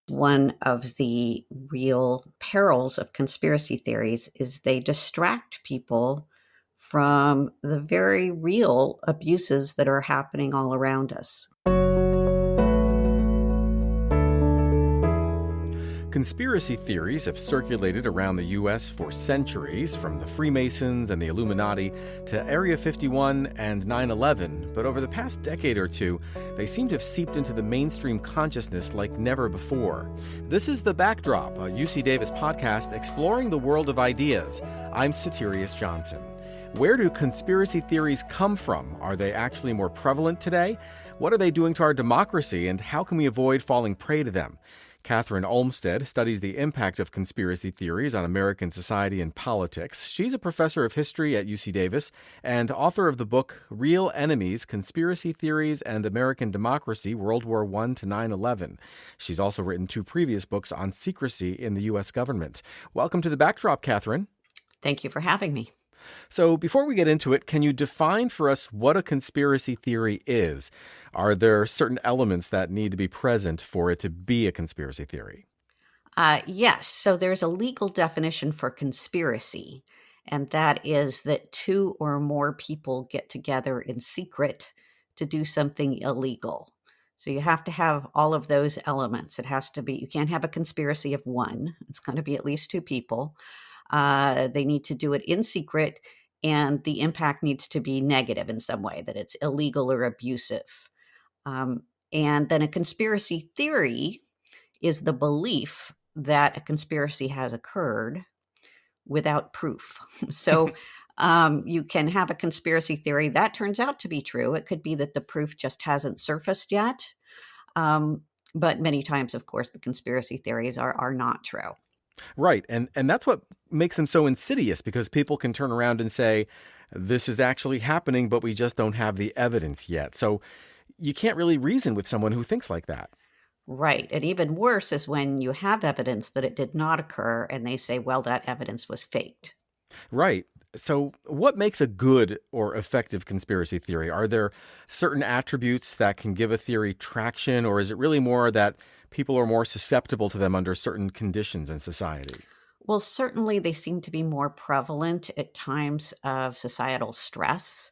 One of the real perils of conspiracy theories is they distract people from the very real abuses that are happening all around us. Conspiracy theories have circulated around the U.S. for centuries, from the Freemasons and the Illuminati to Area 51 and 9/11. But over the past decade or two, they seem to have seeped into the mainstream consciousness like never before. This is The Backdrop, a UC Davis podcast exploring the world of ideas. I'm Satirius Johnson. Where do conspiracy theories come from? Are they actually more prevalent today? What are they doing to our democracy, and how can we avoid falling prey to them? Kathryn Olmsted studies the impact of conspiracy theories on American society and politics. She's a professor of history at UC Davis and author of the book Real Enemies, Conspiracy Theories and American Democracy, World War I to 9/11. She's also written 2 previous books on secrecy in the U.S. government. Welcome to The Backdrop, Kathryn. Thank you for having me. So before we get into it, can you define for us what a conspiracy theory is? Are there certain elements that need to be present for it to be a conspiracy theory? Yes, so there's a legal definition for conspiracy, and that is that 2 or more people get together in secret to do something illegal. So you have to have all of those elements. It has to be, you can't have a conspiracy of 1. It's going to be at least 2 people. They need to do it in secret, and the impact needs to be negative in some way, that it's illegal or abusive. And then a conspiracy theory is the belief that a conspiracy has occurred without proof. So you can have a conspiracy theory that turns out to be true. It could be that the proof just hasn't surfaced yet. But many times, of course, the conspiracy theories are not true. Right. And that's what makes them so insidious, because people can turn around and say, this is actually happening, but we just don't have the evidence yet. So you can't really reason with someone who thinks like that. Right. And even worse is when you have evidence that it did not occur and they say, well, that evidence was faked. Right. So what makes a good or effective conspiracy theory? Are there certain attributes that can give a theory traction, or is it really more that people are more susceptible to them under certain conditions in society? Well, certainly they seem to be more prevalent at times of societal stress,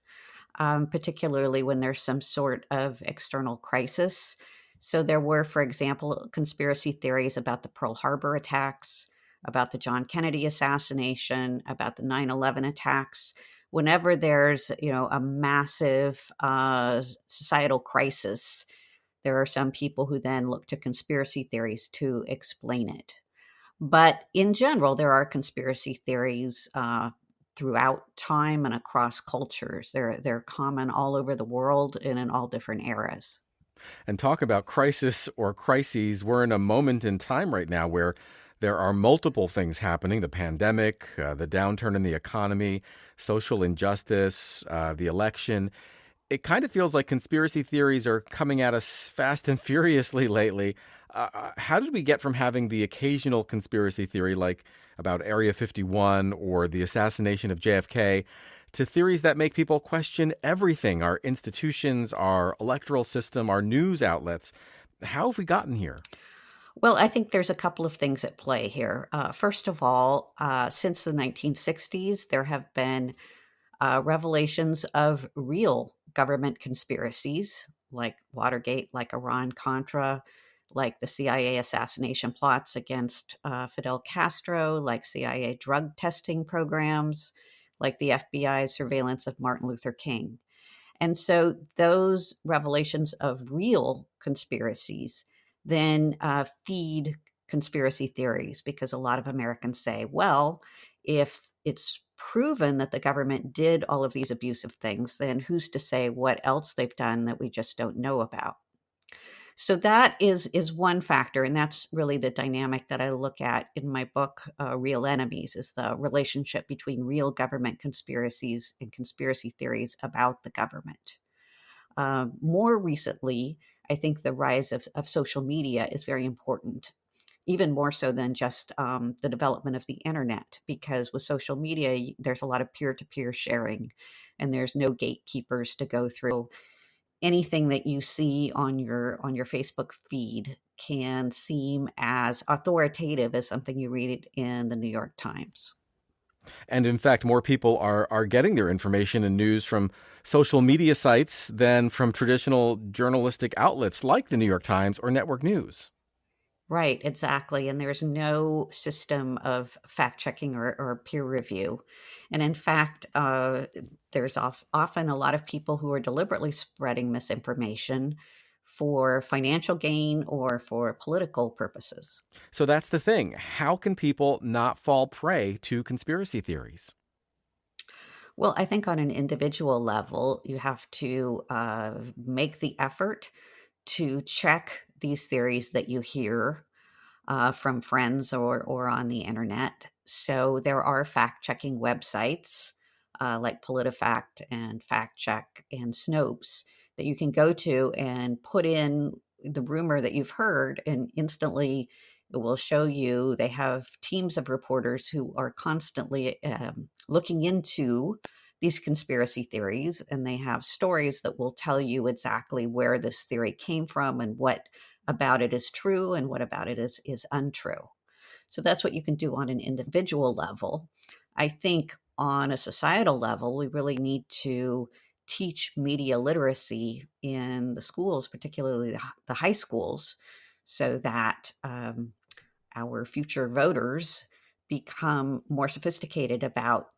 particularly when there's some sort of external crisis. So there were, for example, conspiracy theories about the Pearl Harbor attacks, about the John Kennedy assassination, about the 9/11 attacks. Whenever there's, a massive societal crisis, there are some people who then look to conspiracy theories to explain it. But in general, there are conspiracy theories throughout time and across cultures. They're common all over the world and in all different eras. And talk about crisis or crises. We're in a moment in time right now where there are multiple things happening: the pandemic, the downturn in the economy, social injustice, the election. It kind of feels like conspiracy theories are coming at us fast and furiously lately. How did we get from having the occasional conspiracy theory like about Area 51 or the assassination of JFK to theories that make people question everything: our institutions, our electoral system, our news outlets? How have we gotten here? Well, I think there's a couple of things at play here. First of all, since the 1960s, there have been revelations of real government conspiracies like Watergate, like Iran-Contra, like the CIA assassination plots against Fidel Castro, like CIA drug testing programs, like the FBI's surveillance of Martin Luther King. And so those revelations of real conspiracies then feed conspiracy theories, because a lot of Americans say, well, if it's proven that the government did all of these abusive things, then who's to say what else they've done that we just don't know about? So that is one factor, and that's really the dynamic that I look at in my book, Real Enemies, is the relationship between real government conspiracies and conspiracy theories about the government. More recently, I think the rise of social media is very important, even more so than just the development of the internet, because with social media, there's a lot of peer-to-peer sharing, and there's no gatekeepers to go through. Anything that you see on your Facebook feed can seem as authoritative as something you read in the New York Times. And in fact, more people are getting their information and news from social media sites than from traditional journalistic outlets like the New York Times or network news. Right, exactly. And there's no system of fact checking or peer review. And in fact, there's often a lot of people who are deliberately spreading misinformation for financial gain or for political purposes. So that's the thing. How can people not fall prey to conspiracy theories? Well, I think on an individual level, you have to make the effort to check these theories that you hear from friends or on the internet. So there are fact checking websites like PolitiFact and Fact Check and Snopes that you can go to and put in the rumor that you've heard, and instantly it will show you. They have teams of reporters who are constantly looking into these conspiracy theories, and they have stories that will tell you exactly where this theory came from and what about it is true and what about it is untrue. So that's what you can do on an individual level. I think on a societal level, we really need to teach media literacy in the schools, particularly the high schools, so that our future voters become more sophisticated about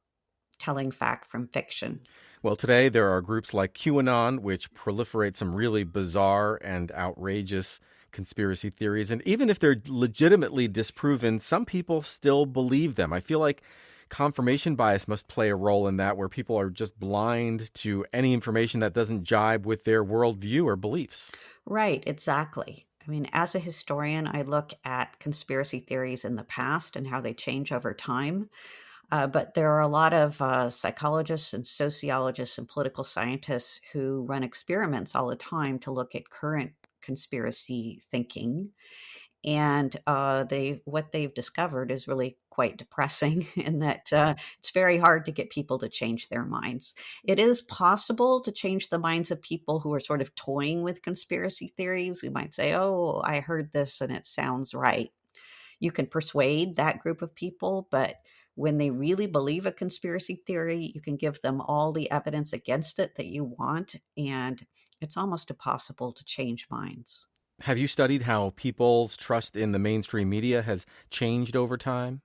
telling fact from fiction. Well, today there are groups like QAnon, which proliferate some really bizarre and outrageous conspiracy theories. And even if they're legitimately disproven, some people still believe them. I feel like confirmation bias must play a role in that, where people are just blind to any information that doesn't jibe with their worldview or beliefs. Right, exactly. I mean, as a historian, I look at conspiracy theories in the past and how they change over time. But there are a lot of psychologists and sociologists and political scientists who run experiments all the time to look at current conspiracy thinking. And they what they've discovered is really quite depressing in that it's very hard to get people to change their minds. It is possible to change the minds of people who are sort of toying with conspiracy theories. We might say, oh, I heard this and it sounds right. You can persuade that group of people, but when they really believe a conspiracy theory, you can give them all the evidence against it that you want, and it's almost impossible to change minds. Have you studied how people's trust in the mainstream media has changed over time?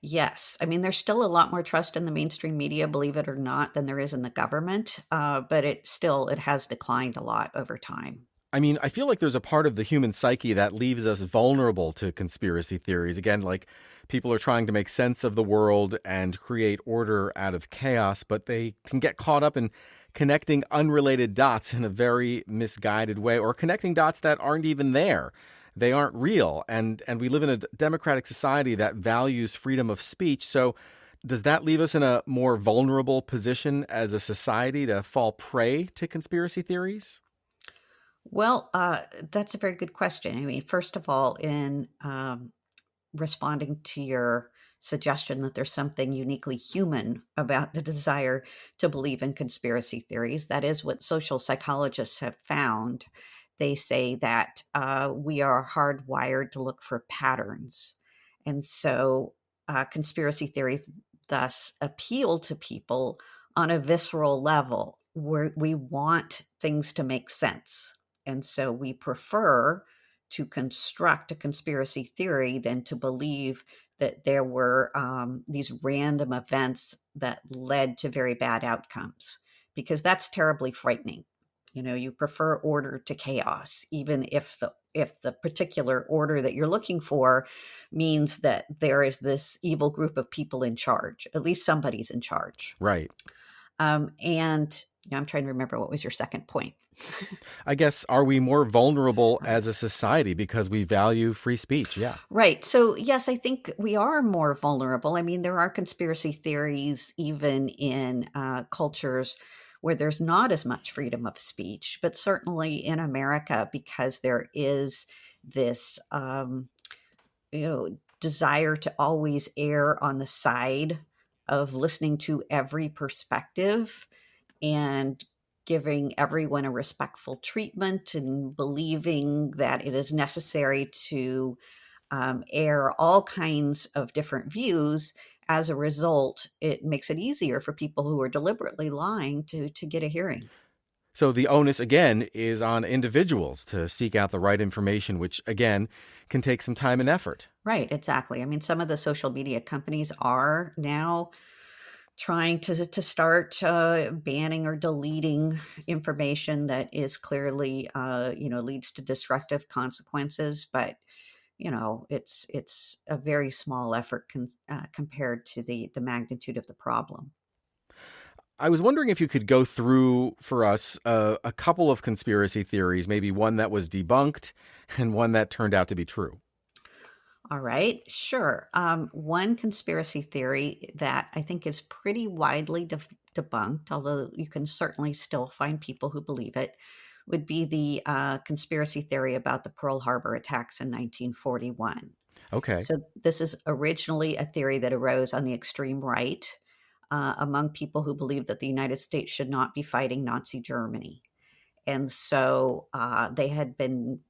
Yes, I mean, there's still a lot more trust in the mainstream media, believe it or not, than there is in the government, but it has declined a lot over time. I mean, I feel like there's a part of the human psyche that leaves us vulnerable to conspiracy theories. Again, like people are trying to make sense of the world and create order out of chaos, but they can get caught up in connecting unrelated dots in a very misguided way, or connecting dots that aren't even there. They aren't real. And we live in a democratic society that values freedom of speech. So does that leave us in a more vulnerable position as a society to fall prey to conspiracy theories? Well, that's a very good question. I mean, first of all, in responding to your suggestion that there's something uniquely human about the desire to believe in conspiracy theories. That is what social psychologists have found. They say that we are hardwired to look for patterns. And so conspiracy theories thus appeal to people on a visceral level where we want things to make sense. And so we prefer to construct a conspiracy theory than to believe that there were these random events that led to very bad outcomes, because that's terribly frightening. You know, you prefer order to chaos, even if the particular order that you're looking for means that there is this evil group of people in charge. At least somebody's in charge. Right. And I'm trying to remember, what was your second point? I guess, are we more vulnerable as a society because we value free speech? Yeah. Right. So, yes, I think we are more vulnerable. I mean, there are conspiracy theories even in cultures where there's not as much freedom of speech, but certainly in America, because there is this, desire to always err on the side of listening to every perspective and giving everyone a respectful treatment and believing that it is necessary to air all kinds of different views. As a result, it makes it easier for people who are deliberately lying to get a hearing. So the onus, again, is on individuals to seek out the right information, which, again, can take some time and effort. Right, exactly. I mean, some of the social media companies are now trying to start banning or deleting information that is clearly, leads to destructive consequences. But it's a very small effort compared to the magnitude of the problem. I was wondering if you could go through for us a couple of conspiracy theories, maybe one that was debunked and one that turned out to be true. All right, sure. One conspiracy theory that I think is pretty widely debunked, although you can certainly still find people who believe it, would be the conspiracy theory about the Pearl Harbor attacks in 1941. Okay. So, this is originally a theory that arose on the extreme right among people who believed that the United States should not be fighting Nazi Germany. And so they had been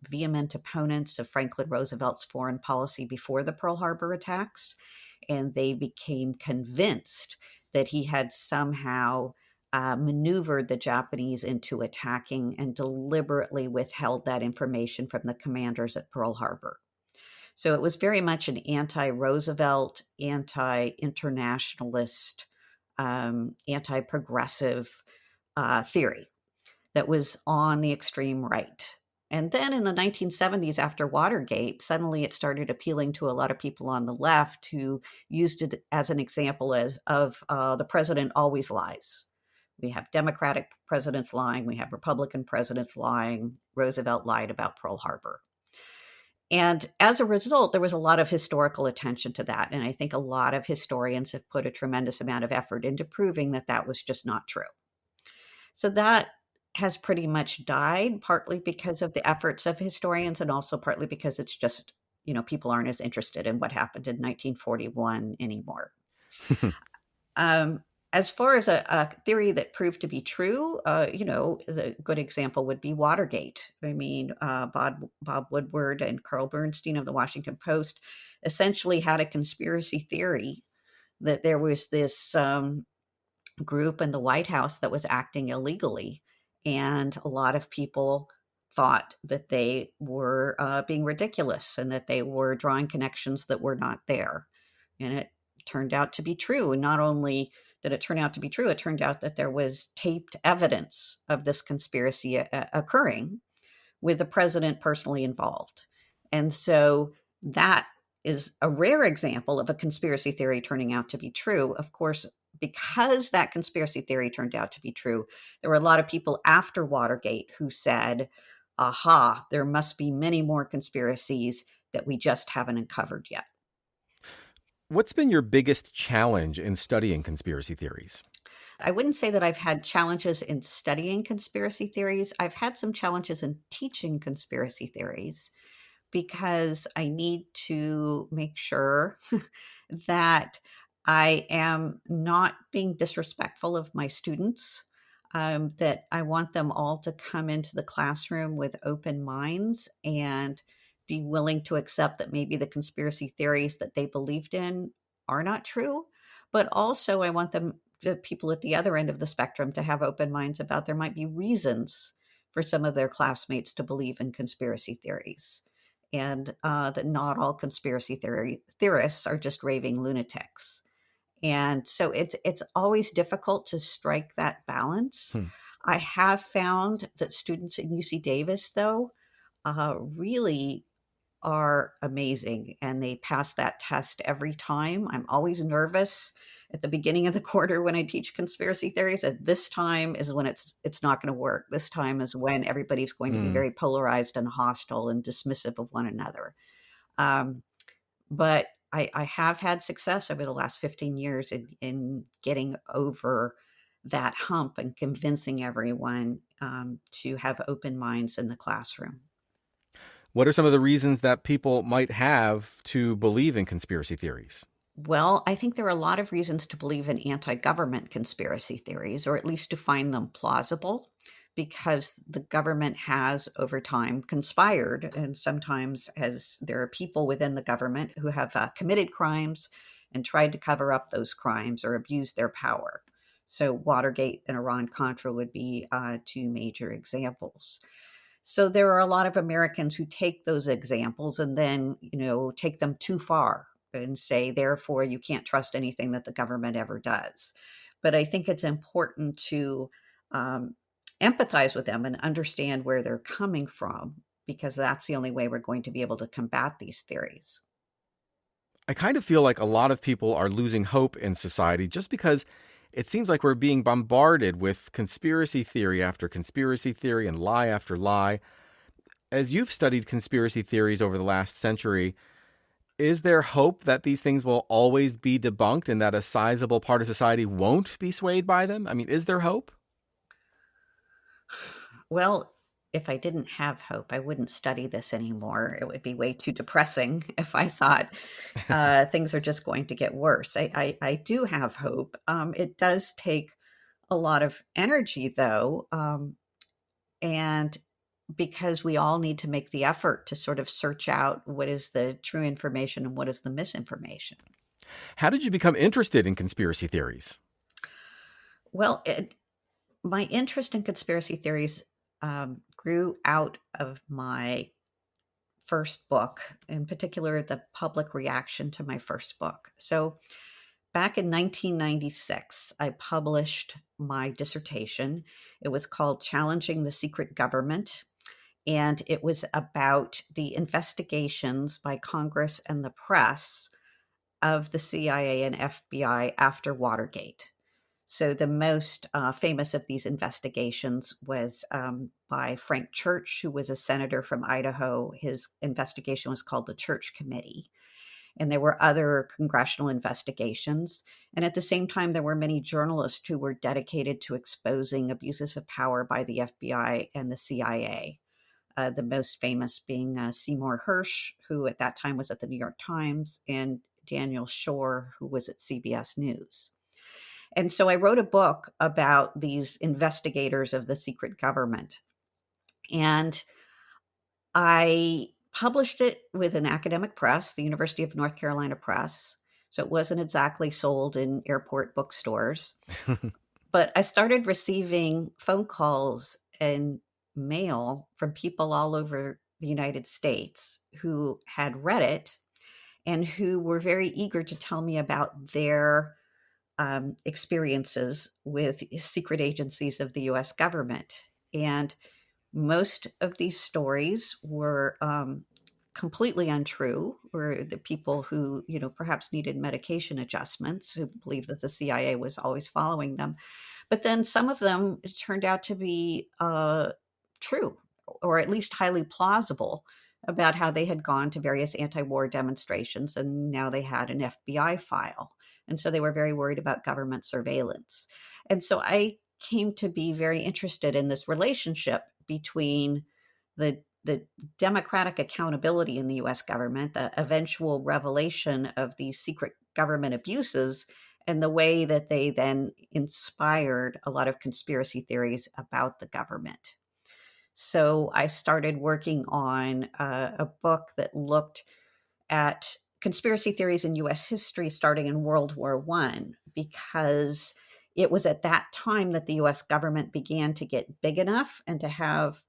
vehement opponents of Franklin Roosevelt's foreign policy before the Pearl Harbor attacks. And they became convinced that he had somehow maneuvered the Japanese into attacking and deliberately withheld that information from the commanders at Pearl Harbor. So it was very much an anti Roosevelt, anti internationalist, anti progressive theory that was on the extreme right. And then in the 1970s, after Watergate, suddenly it started appealing to a lot of people on the left who used it as an example of the president always lies. We have Democratic presidents lying, we have Republican presidents lying. Roosevelt lied about Pearl Harbor. And as a result, there was a lot of historical attention to that. And I think a lot of historians have put a tremendous amount of effort into proving that that was just not true. So that has pretty much died, partly because of the efforts of historians and also partly because it's just, people aren't as interested in what happened in 1941 anymore. Um, as far as a theory that proved to be true, the good example would be Watergate. I mean, Bob Woodward and Carl Bernstein of the Washington Post essentially had a conspiracy theory that there was this group in the White House that was acting illegally. And a lot of people thought that they were being ridiculous and that they were drawing connections that were not there. And it turned out to be true. And not only did it turn out to be true, it turned out that there was taped evidence of this conspiracy occurring with the president personally involved. And so that is a rare example of a conspiracy theory turning out to be true. Of course, because that conspiracy theory turned out to be true, there were a lot of people after Watergate who said, aha, there must be many more conspiracies that we just haven't uncovered yet. What's been your biggest challenge in studying conspiracy theories? I wouldn't say that I've had challenges in studying conspiracy theories. I've had some challenges in teaching conspiracy theories because I need to make sure that I am not being disrespectful of my students, that I want them all to come into the classroom with open minds and be willing to accept that maybe the conspiracy theories that they believed in are not true. But also, I want the people at the other end of the spectrum to have open minds about there might be reasons for some of their classmates to believe in conspiracy theories, and that not all conspiracy theorists are just raving lunatics. And so it's always difficult to strike that balance. Hmm. I have found that students at UC Davis, though, really are amazing and they pass that test every time. I'm always nervous at the beginning of the quarter when I teach conspiracy theories that this time is when it's not going to work. This time is when everybody's going to be Mm. very polarized and hostile and dismissive of one another. But I have had success over the last 15 years in getting over that hump and convincing everyone to have open minds in the classroom. What are some of the reasons that people might have to believe in conspiracy theories? Well, I think there are a lot of reasons to believe in anti government conspiracy theories, or at least to find them plausible, because the government has over time conspired. And sometimes, as there are people within the government who have committed crimes and tried to cover up those crimes or abuse their power. So, Watergate and Iran Contra would be two major examples. So there are a lot of Americans who take those examples and then, take them too far and say, therefore, you can't trust anything that the government ever does. But I think it's important to um, empathize with them and understand where they're coming from, because that's the only way we're going to be able to combat these theories. I kind of feel like a lot of people are losing hope in society just because it seems like we're being bombarded with conspiracy theory after conspiracy theory and lie after lie. As you've studied conspiracy theories over the last century, is there hope that these things will always be debunked and that a sizable part of society won't be swayed by them? I mean, is there hope? Well, if I didn't have hope, I wouldn't study this anymore. It would be way too depressing if I thought things are just going to get worse. I do have hope. It does take a lot of energy, though, and because we all need to make the effort to sort of search out what is the true information and what is the misinformation. How did you become interested in conspiracy theories? Well, my interest in conspiracy theories grew out of my first book, in particular, the public reaction to my first book. So, back in 1996, I published my dissertation. It was called Challenging the Secret Government, and it was about the investigations by Congress and the press of the CIA and FBI after Watergate. So the most famous of these investigations was by Frank Church, who was a senator from Idaho. His investigation was called the Church Committee. And there were other congressional investigations. And at the same time, there were many journalists who were dedicated to exposing abuses of power by the FBI and the CIA. The most famous being Seymour Hersh, who at that time was at the New York Times, and Daniel Shore, who was at CBS News. And so I wrote a book about these investigators of the secret government. And I published it with an academic press, the University of North Carolina Press. So it wasn't exactly sold in airport bookstores. But I started receiving phone calls and mail from people all over the United States who had read it and who were very eager to tell me about their experiences with secret agencies of the US government. And most of these stories were completely untrue, were the people who, perhaps needed medication adjustments, who believed that the CIA was always following them. But then some of them turned out to be true, or at least highly plausible, about how they had gone to various anti war demonstrations and now they had an FBI file. And so they were very worried about government surveillance. And so I came to be very interested in this relationship between the democratic accountability in the US government, the eventual revelation of these secret government abuses, and the way that they then inspired a lot of conspiracy theories about the government. So I started working on a book that looked at conspiracy theories in US history starting in World War One, because it was at that time that the US government began to get big enough and to have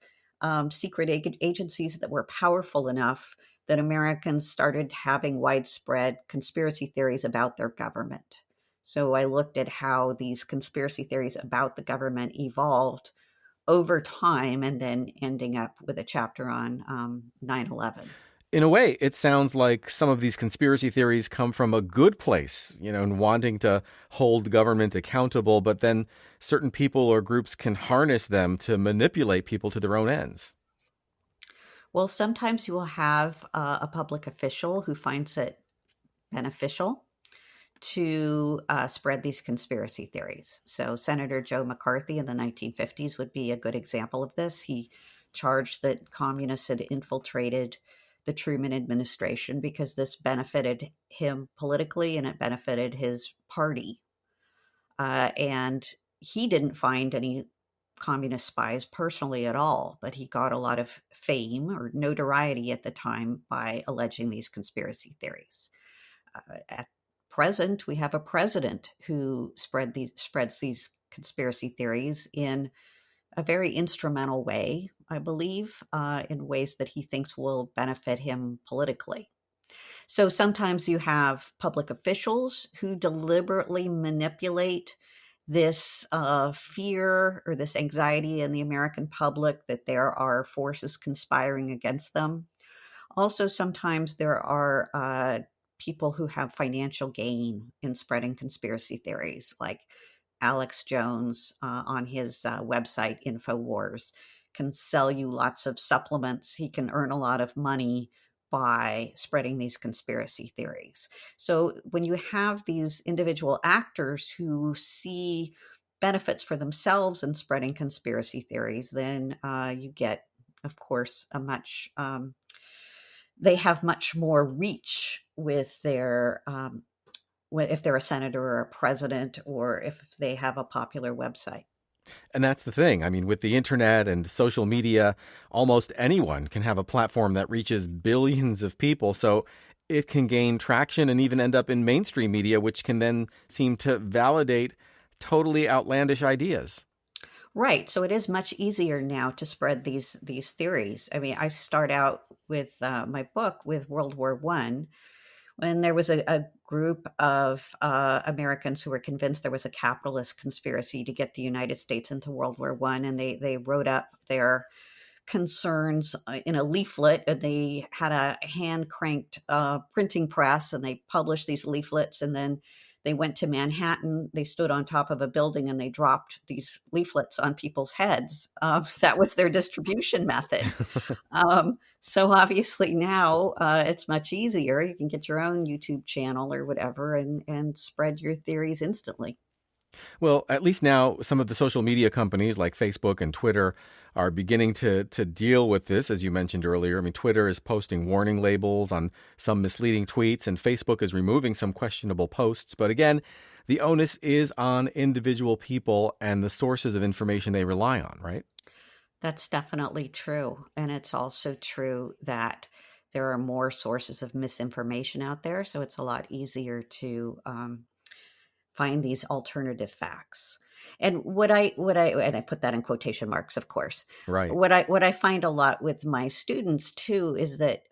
secret agencies that were powerful enough that Americans started having widespread conspiracy theories about their government. So I looked at how these conspiracy theories about the government evolved over time and then ending up with a chapter on 9/11. In a way, it sounds like some of these conspiracy theories come from a good place, and wanting to hold government accountable, but then certain people or groups can harness them to manipulate people to their own ends. Well, sometimes you will have a public official who finds it beneficial to spread these conspiracy theories. So, Senator Joe McCarthy in the 1950s would be a good example of this. He charged that communists had infiltrated the Truman administration because this benefited him politically and it benefited his party. And he didn't find any communist spies personally at all, but he got a lot of fame or notoriety at the time by alleging these conspiracy theories. At present, we have a president who spreads these conspiracy theories in a very instrumental way, I believe, in ways that he thinks will benefit him politically. So sometimes you have public officials who deliberately manipulate this fear or this anxiety in the American public that there are forces conspiring against them. Also, sometimes there are people who have financial gain in spreading conspiracy theories, like Alex Jones on his website, InfoWars, can sell you lots of supplements. He can earn a lot of money by spreading these conspiracy theories. So when you have these individual actors who see benefits for themselves in spreading conspiracy theories, then you get, of course, they have much more reach with their if they're a senator or a president, or if they have a popular website. And that's the thing. I mean, with the internet and social media, almost anyone can have a platform that reaches billions of people. So it can gain traction and even end up in mainstream media, which can then seem to validate totally outlandish ideas. Right. So it is much easier now to spread these theories. I mean, I start out with my book with World War One, when there was a group of Americans who were convinced there was a capitalist conspiracy to get the United States into World War One, and they wrote up their concerns in a leaflet, and they had a hand cranked printing press, and they published these leaflets, and then they went to Manhattan. They stood on top of a building and they dropped these leaflets on people's heads. That was their distribution method. So obviously now it's much easier. You can get your own YouTube channel or whatever and spread your theories instantly. Well, at least now some of the social media companies like Facebook and Twitter are beginning to deal with this, as you mentioned earlier. I mean, Twitter is posting warning labels on some misleading tweets, and Facebook is removing some questionable posts. But again, the onus is on individual people and the sources of information they rely on, right? That's definitely true. And it's also true that there are more sources of misinformation out there. So it's a lot easier to find these alternative facts. And and I put that in quotation marks, of course. Right. What I find a lot with my students too is that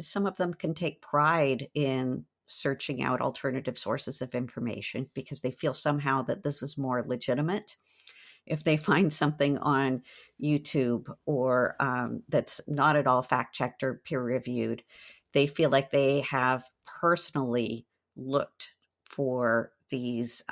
some of them can take pride in searching out alternative sources of information because they feel somehow that this is more legitimate. If they find something on YouTube or that's not at all fact checked or peer reviewed, they feel like they have personally looked for these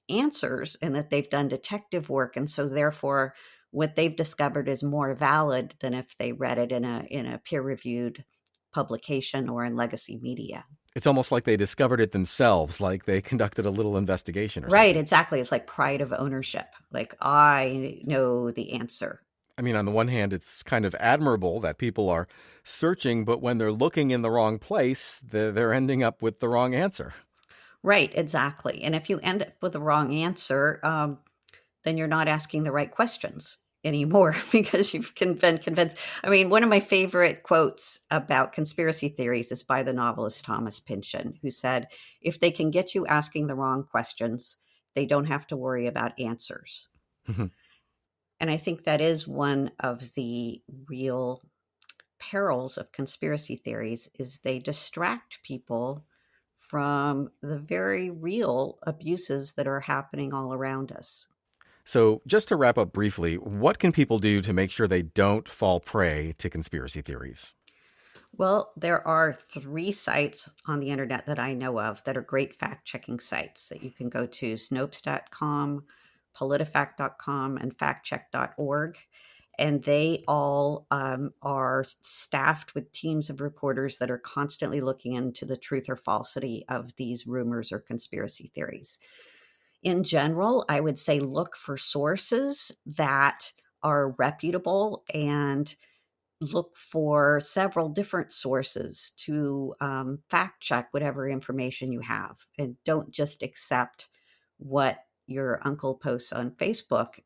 answers and that they've done detective work. And so therefore, what they've discovered is more valid than if they read it in a peer reviewed publication or in legacy media. It's almost like they discovered it themselves, like they conducted a little investigation or Right, something. exactly. It's like pride of ownership. Like, I know the answer. I mean, on the one hand, it's kind of admirable that people are searching, but when they're looking in the wrong place, they're ending up with the wrong answer. Right, exactly. And if you end up with the wrong answer, then you're not asking the right questions anymore because you've been convinced. I mean, one of my favorite quotes about conspiracy theories is by the novelist Thomas Pynchon, who said, if they can get you asking the wrong questions, they don't have to worry about answers. And I think that is one of the real perils of conspiracy theories is they distract people from the very real abuses that are happening all around us. So, just to wrap up briefly, what can people do to make sure they don't fall prey to conspiracy theories? Well, there are 3 sites on the internet that I know of that are great fact-checking sites that you can go to: Snopes.com, PolitiFact.com, and factcheck.org. And they all are staffed with teams of reporters that are constantly looking into the truth or falsity of these rumors or conspiracy theories. In general, I would say look for sources that are reputable and look for several different sources to fact check whatever information you have, and don't just accept what your uncle posts on Facebook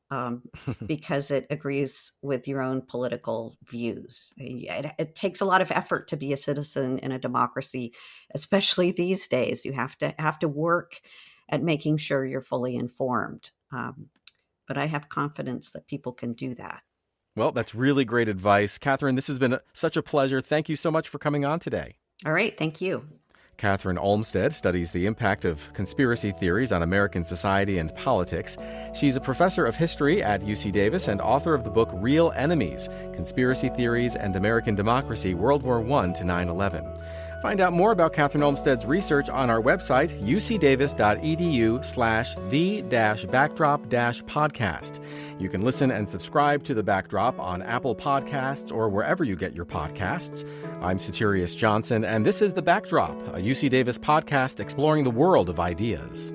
because it agrees with your own political views. It takes a lot of effort to be a citizen in a democracy, especially these days. You have to work at making sure you're fully informed. But I have confidence that people can do that. Well, that's really great advice. Kathryn, this has been such a pleasure. Thank you so much for coming on today. All right. Thank you. Kathryn Olmsted studies the impact of conspiracy theories on American society and politics. She's a professor of history at UC Davis and author of the book Real Enemies: Conspiracy Theories and American Democracy, World War I to 9/11. Find out more about Kathryn Olmsted's research on our website, ucdavis.edu/the-backdrop-podcast. You can listen and subscribe to The Backdrop on Apple Podcasts or wherever you get your podcasts. I'm Satirius Johnson, and this is The Backdrop, a UC Davis podcast exploring the world of ideas.